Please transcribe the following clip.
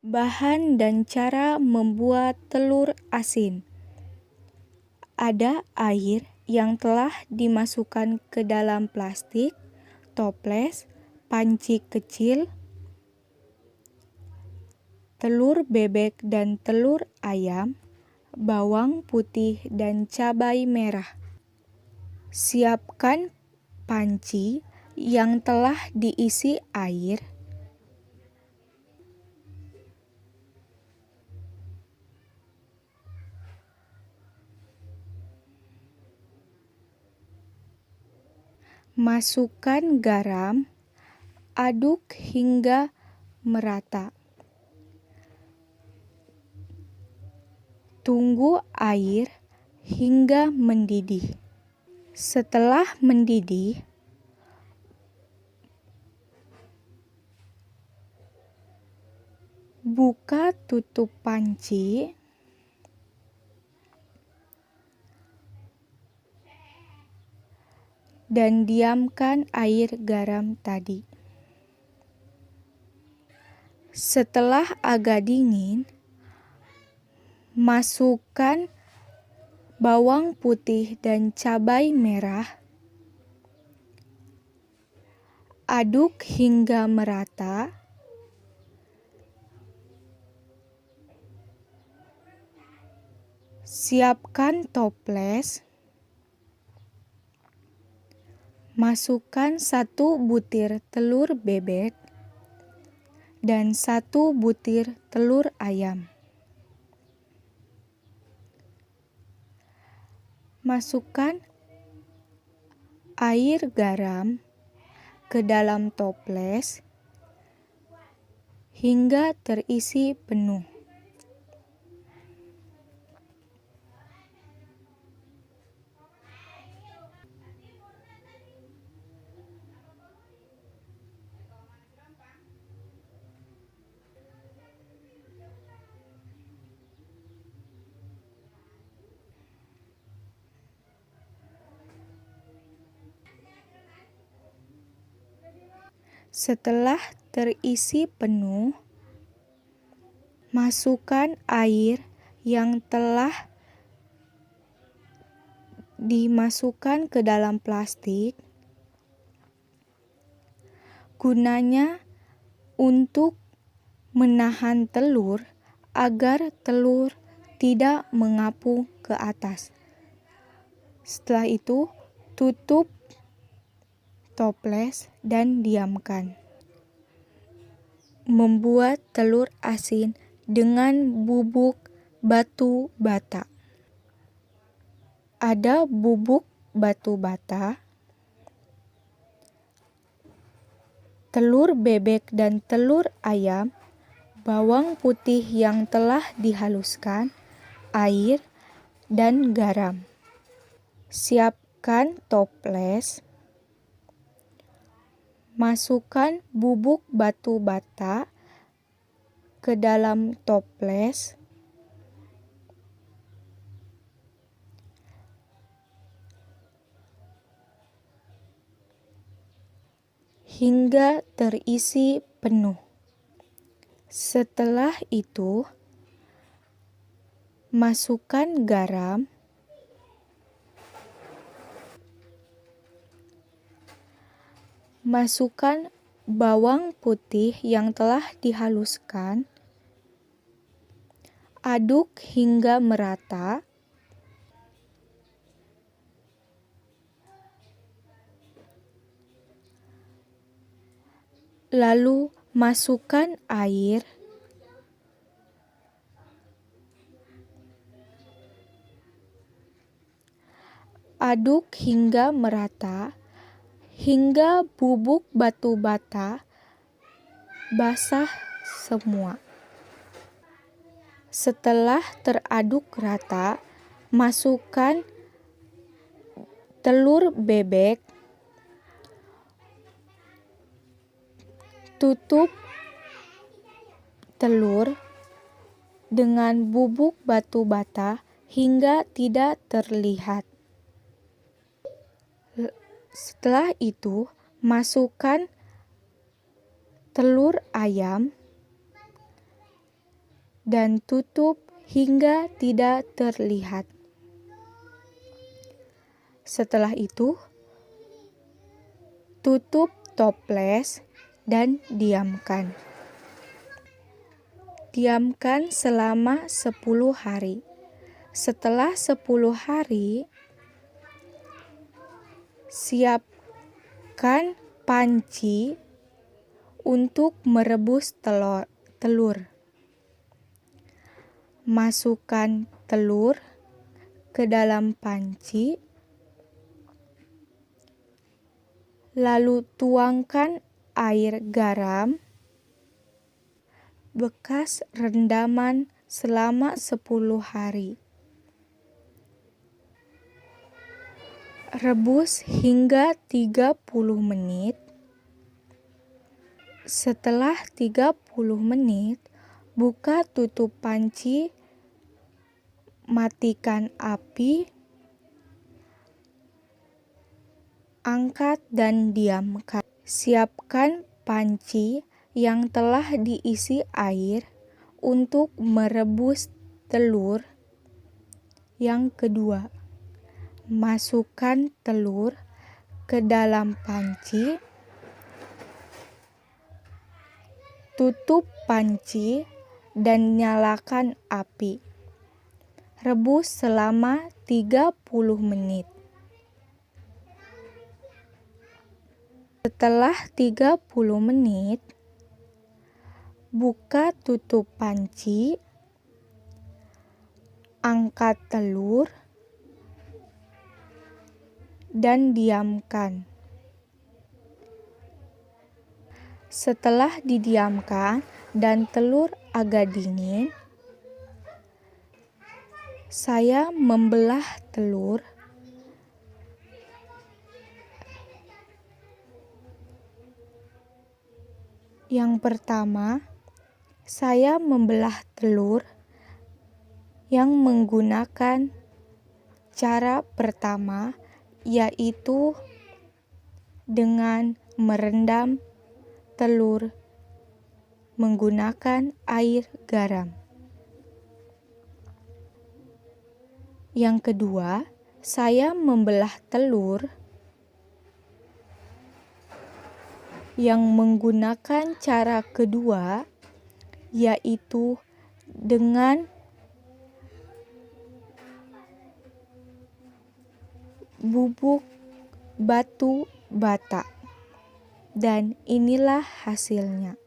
Bahan dan cara membuat telur asin. Ada air yang telah dimasukkan ke dalam plastik, toples, panci kecil, telur bebek dan telur ayam, bawang putih dan cabai merah. Siapkan panci yang telah diisi air. Masukkan garam, aduk hingga merata. Tunggu air hingga mendidih. Setelah mendidih, buka tutup panci. Dan diamkan air garam tadi. Setelah agak dingin, masukkan bawang putih dan cabai merah. Aduk hingga merata. Siapkan toples. Masukkan 1 butir telur bebek dan 1 butir telur ayam. Masukkan air garam ke dalam toples hingga terisi penuh. Setelah terisi penuh, masukkan air yang telah dimasukkan ke dalam plastik. Gunanya untuk menahan telur agar telur tidak mengapung ke atas. Setelah itu, tutup toples dan diamkan. Membuat telur asin dengan bubuk batu bata. Ada bubuk batu bata, telur bebek dan telur ayam, bawang putih yang telah dihaluskan, air, dan garam. Siapkan toples. Masukkan bubuk batu bata ke dalam toples. Hingga terisi penuh. Setelah itu, masukkan garam, masukkan bawang putih yang telah dihaluskan, aduk hingga merata. Lalu masukkan air. Aduk hingga merata, hingga bubuk batu bata basah semua. Setelah teraduk rata, masukkan telur bebek. Tutup telur dengan bubuk batu bata hingga tidak terlihat. Setelah itu, masukkan telur ayam. dan tutup hingga tidak terlihat. Setelah itu, tutup toples dan diamkan. Diamkan selama 10 hari. Setelah 10 hari, siapkan panci untuk merebus telur. Masukkan telur ke dalam panci, lalu tuangkan air garam bekas rendaman selama 10 hari. Rebus hingga 30 menit. Setelah 30 menit, buka tutup panci, matikan api, angkat dan diamkan. Siapkan panci yang telah diisi air untuk merebus telur yang kedua. Masukkan telur ke dalam panci, tutup panci dan nyalakan api. Rebus selama 30 menit. Setelah 30 menit, buka tutup panci, angkat telur, dan diamkan. Setelah didiamkan dan telur agak dingin, saya membelah telur. Yang pertama, saya membelah telur yang menggunakan cara pertama, yaitu dengan merendam telur menggunakan air garam. Yang kedua, saya membelah telur yang menggunakan cara kedua, yaitu dengan bubuk batu bata. Dan inilah hasilnya.